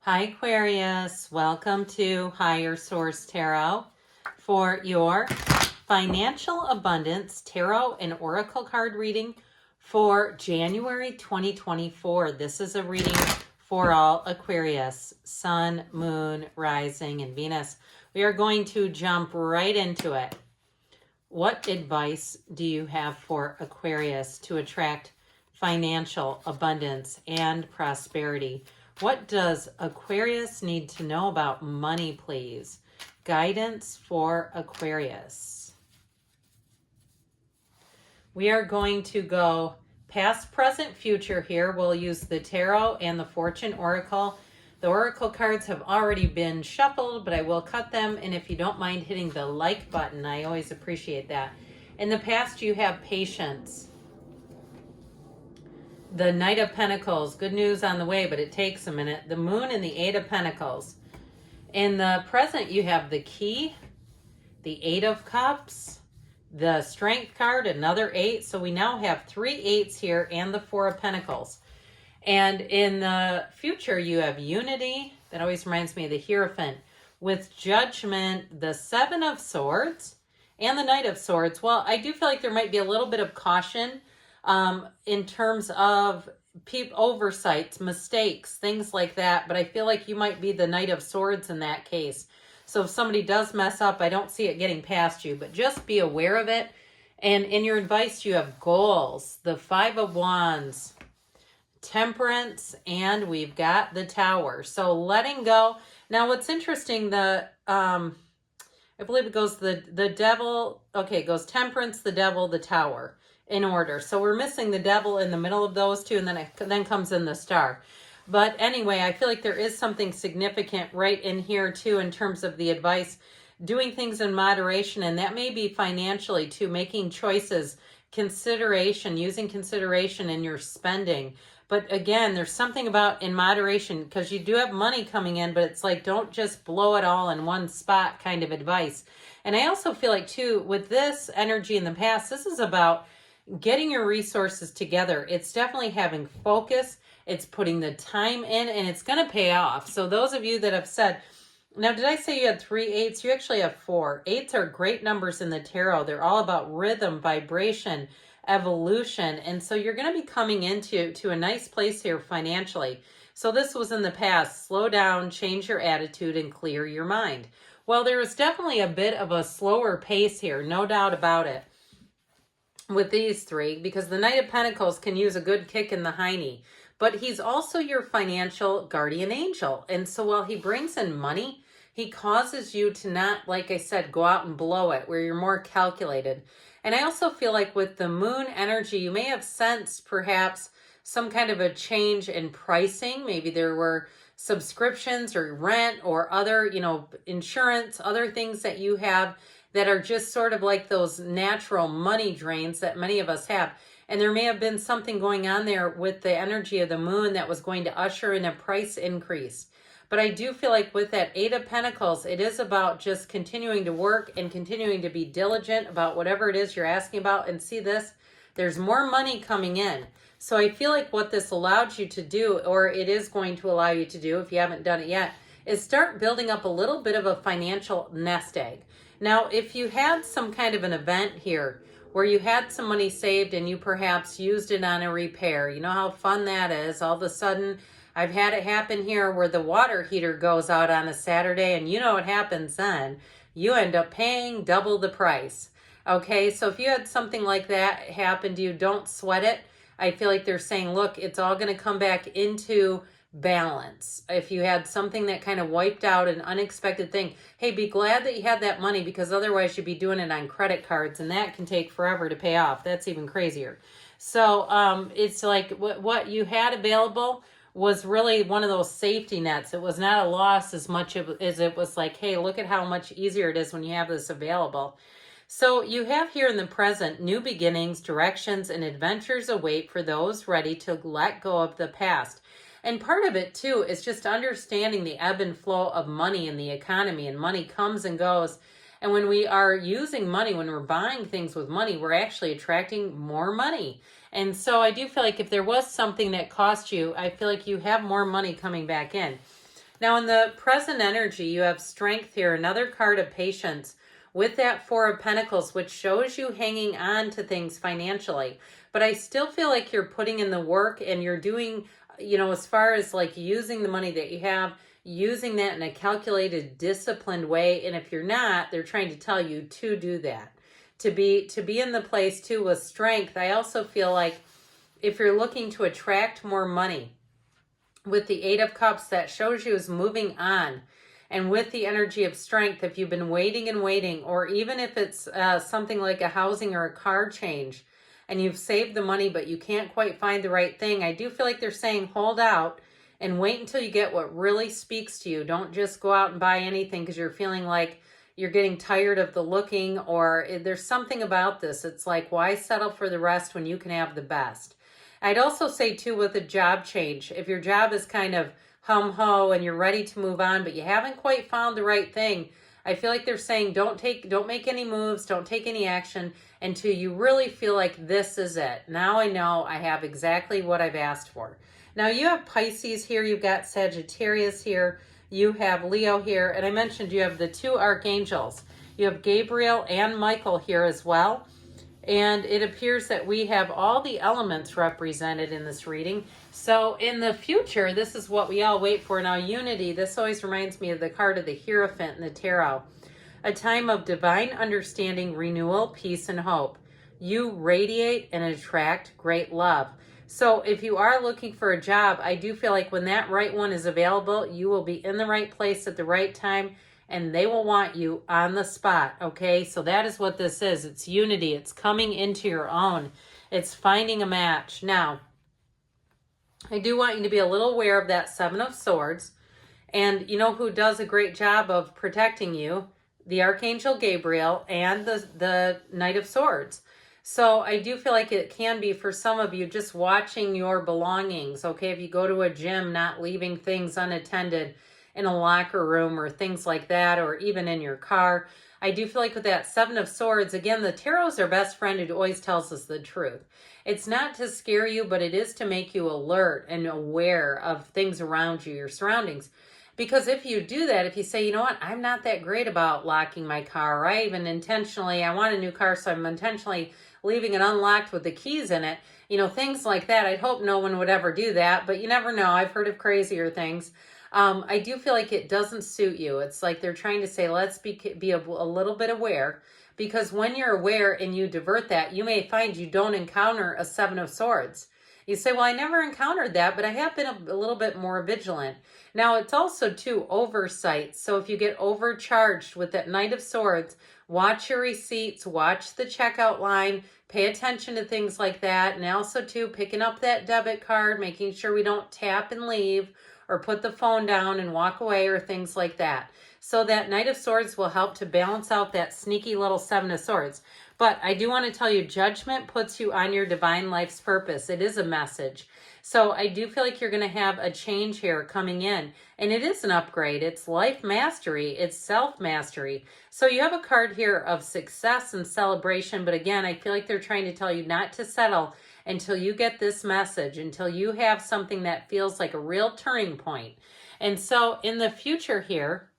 Hi, Aquarius. Welcome to Higher Source Tarot for your financial abundance tarot and oracle card reading for January 2024. This is a reading for all Aquarius, Sun, Moon, Rising, and Venus. We are going to jump right into it. What advice do you have for Aquarius to attract financial abundance and prosperity? What does Aquarius need to know about money, please? Guidance for Aquarius. We are going to go past, present, future here. We'll use the tarot and the fortune oracle. The oracle cards have already been shuffled, but I will cut them. And if you don't mind hitting the like button, I always appreciate that. In the past, you have patience. The Knight of Pentacles, good news on the way, but it takes a minute. The Moon and the Eight of Pentacles. In the present, you have the Key, the Eight of Cups, the Strength card, another 8. So we now have 3 8s here and the Four of Pentacles. And in the future, you have Unity. That always reminds me of the Hierophant. With Judgment, the Seven of Swords, and the Knight of Swords. Well, I do feel like there might be a little bit of caution in terms of oversights, mistakes, things like that. But I feel like you might be the Knight of Swords in that case. So if somebody does mess up, I don't see it getting past you, but just be aware of it. And in your advice, you have goals, the Five of Wands, Temperance, and we've got the Tower. So letting go. Now what's interesting, I believe it goes the Devil. Okay, it goes Temperance, the Devil, the Tower in order. So we're missing the Devil in the middle of those two, and then comes in the Star. But anyway, I feel like there is something significant right in here too in terms of the advice, doing things in moderation, and that may be financially too, making choices, consideration, using consideration in your spending. But again, there's something about in moderation, because you do have money coming in, but it's like, don't just blow it all in one spot kind of advice. And I also feel like too, with this energy in the past, this is about getting your resources together. It's definitely having focus. It's putting the time in, and it's going to pay off. So those of you that have said, now did I say you had 3 8s? You actually have 4. 8s are great numbers in the tarot. They're all about rhythm, vibration, evolution. And so you're going to be coming into a nice place here financially. So this was in the past. Slow down, change your attitude, and clear your mind. Well, there is definitely a bit of a slower pace here, no doubt about it, with these 3, because the Knight of Pentacles can use a good kick in the hiney, but he's also your financial guardian angel. And so while he brings in money, he causes you to not, like I said, go out and blow it, where you're more calculated. And I also feel like with the Moon energy, you may have sensed perhaps some kind of a change in pricing. Maybe there were subscriptions or rent or other, insurance, other things that you have that are just sort of like those natural money drains that many of us have. And there may have been something going on there with the energy of the Moon that was going to usher in a price increase. But I do feel like with that 8 of Pentacles, it is about just continuing to work and continuing to be diligent about whatever it is you're asking about. And see this, there's more money coming in. So I feel like what this allowed you to do, or it is going to allow you to do if you haven't done it yet, is start building up a little bit of a financial nest egg. Now, if you had some kind of an event here where you had some money saved and you perhaps used it on a repair, you know how fun that is. All of a sudden, I've had it happen here where the water heater goes out on a Saturday, and you know what happens then. You end up paying double the price. Okay, so if you had something like that happen to you, don't sweat it. I feel like they're saying, look, it's all going to come back into balance. If you had something that kind of wiped out an unexpected thing, hey, be glad that you had that money, because otherwise you'd be doing it on credit cards, and that can take forever to pay off. That's even crazier. So it's like what you had available was really one of those safety nets. It was not a loss as much as it was like, hey, look at how much easier it is when you have this available. So you have here in the present, new beginnings, directions, and adventures await for those ready to let go of the past. And part of it too is just understanding the ebb and flow of money in the economy, and money comes and goes. And when we are using money, when we're buying things with money, we're actually attracting more money. And so I do feel like if there was something that cost you, I feel like you have more money coming back in. Now in the present energy, you have strength here, another card of patience with that Four of Pentacles, which shows you hanging on to things financially. But I still feel like you're putting in the work and you're doing, you know, as far as like using the money that you have, using that in a calculated, disciplined way. And if you're not, they're trying to tell you to do that. To be in the place too with strength. I also feel like if you're looking to attract more money, with the Eight of Cups, that shows you is moving on. And with the energy of strength, if you've been waiting and waiting, or even if it's something like a housing or a car change, and you've saved the money, but you can't quite find the right thing, I do feel like they're saying hold out and wait until you get what really speaks to you. Don't just go out and buy anything because you're feeling like you're getting tired of the looking, or there's something about this. It's like, why settle for the rest when you can have the best? I'd also say too, with a job change, if your job is kind of hum-ho and you're ready to move on, but you haven't quite found the right thing, I feel like they're saying don't make any moves, don't take any action until you really feel like this is it. Now I know I have exactly what I've asked for. Now you have Pisces here, you've got Sagittarius here, you have Leo here, and I mentioned you have the two archangels. You have Gabriel and Michael here as well. And it appears that we have all the elements represented in this reading. So in the future, this is what we all wait for. Now, unity, this always reminds me of the card of the Hierophant in the tarot. A time of divine understanding, renewal, peace, and hope. You radiate and attract great love. So if you are looking for a job, I do feel like when that right one is available, you will be in the right place at the right time, and they will want you on the spot, okay? So that is what this is. It's unity. It's coming into your own. It's finding a match. Now, I do want you to be a little aware of that Seven of Swords. And you know who does a great job of protecting you? The Archangel Gabriel and the Knight of Swords. So I do feel like it can be for some of you just watching your belongings, okay? If you go to a gym, not leaving things unattended in a locker room or things like that, or even in your car. I do feel like with that Seven of Swords, again, the tarot is our best friend who always tells us the truth. It's not to scare you, but it is to make you alert and aware of things around you, your surroundings. Because if you do that, if you say, you know what, I'm not that great about locking my car, or I even intentionally, I want a new car, so I'm intentionally leaving it unlocked with the keys in it, you know, things like that. I'd hope no one would ever do that, but you never know. I've heard of crazier things. I do feel like it doesn't suit you. It's like they're trying to say, let's be a little bit aware, because when you're aware and you divert that, you may find you don't encounter a Seven of Swords. You say, well, I never encountered that, but I have been a little bit more vigilant. Now, it's also, too, oversight. So if you get overcharged with that Knight of Swords, watch your receipts, watch the checkout line, pay attention to things like that. And also, too, picking up that debit card, making sure we don't tap and leave, or put the phone down and walk away, or things like that. So that Knight of Swords will help to balance out that sneaky little Seven of Swords. But I do want to tell you, judgment puts you on your divine life's purpose. It is a message. So I do feel like you're going to have a change here coming in. And it is an upgrade. It's life mastery. It's self-mastery. So you have a card here of success and celebration. But again, I feel like they're trying to tell you not to settle until you get this message, until you have something that feels like a real turning point. And so in the future here,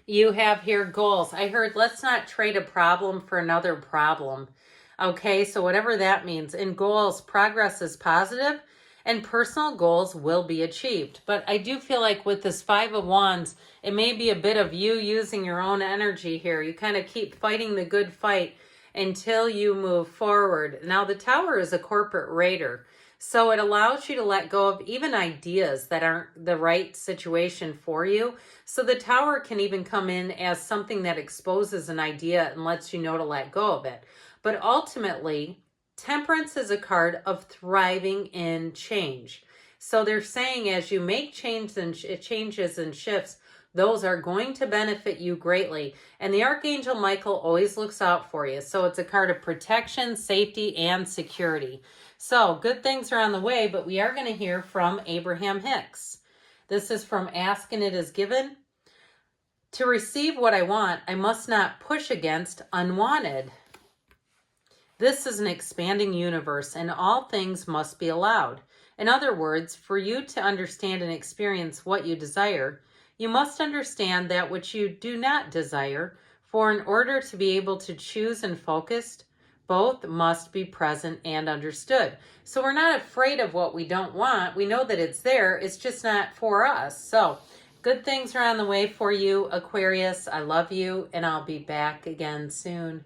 you have here goals. I heard, let's not trade a problem for another problem. Okay, so whatever that means. In goals, progress is positive and personal goals will be achieved. But I do feel like with this Five of Wands, it may be a bit of you using your own energy here. You kind of keep fighting the good fight until you move forward. Now, the Tower is a corporate raider. So it allows you to let go of even ideas that aren't the right situation for you. So the Tower can even come in as something that exposes an idea and lets you know to let go of it. But ultimately, Temperance is a card of thriving in change. So they're saying as you make changes and shifts, those are going to benefit you greatly. And the Archangel Michael always looks out for you. So it's a card of protection, safety, and security. So good things are on the way, but we are going to hear from Abraham Hicks. This is from Ask and It Is Given. To receive what I want, I must not push against unwanted. This is an expanding universe, and all things must be allowed. In other words, for you to understand and experience what you desire, you must understand that which you do not desire, for in order to be able to choose and focus, both must be present and understood. So we're not afraid of what we don't want. We know that it's there. It's just not for us. So good things are on the way for you, Aquarius. I love you, and I'll be back again soon.